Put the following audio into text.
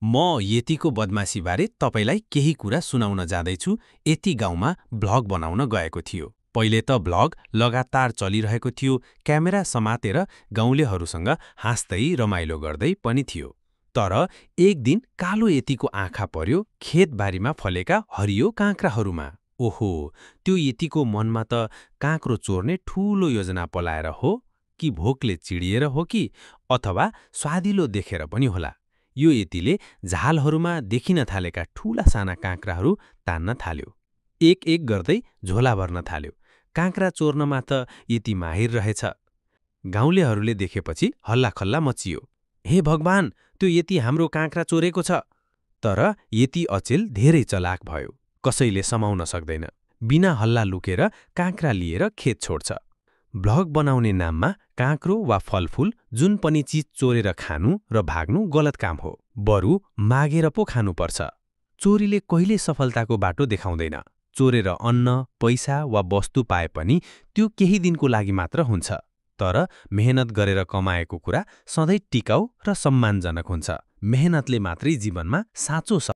म यतिको बदमासीबारे तपाईलाई केही कुरा सुनाउन जाँदैछु। यति गाउँमा भ्लग बनाउन गएको थियो। पहिले त भ्लग लगातार चलिरहेको थियो, क्यामेरा समातेर गाउँलेहरूसँग हाँस्दै रमाइलो गर्दै पनि थियो। तर एक दिन कालो यतिको आँखा पर्यो खेतबारीमा फलेका हरियो काँक्राहरूमा। ओहो, त्यो यतिको मनमा त काँक्रो चोर्ने ठूलो योजना पलाएर हो कि भोकले चिडिएर हो कि अथवा स्वादिलो देखेर पनि होला। यो यतिले झालहरूमा देखिन थालेका ठूला साना काँक्राहरू तान्न थाल्यो। एक एक गर्दै झोला भर्न थाल्यो। काँक्रा चोर्नमा त यति माहिर रहेछ। गाउँलेहरूले देखेपछि हल्लाखल्ला मचियो। हे भगवान, त्यो यति हाम्रो काँक्रा चोरेको छ। तर यति अचेल धेरै चलाक भयो। कसैले समाउन सक्दैन। बिना हल्ला लुकेर काँक्रा लिएर खेत छोड्छ। भ्लग बनाउने नाममा काँक्रो वा फलफूल जुन पनि चिज चोरेर खानु र भाग्नु गलत काम हो। बरु मागेर पो खानुपर्छ। चोरीले कहिले सफलताको बाटो देखाउँदैन। चोरेर अन्न, पैसा वा वस्तु पाए पनि त्यो केही दिनको लागि मात्र हुन्छ। तर मेहनत गरेर कमाएको कुरा सधैँ टिकाउ र सम्मानजनक हुन्छ। मेहनतले मात्रै जीवनमा साँचो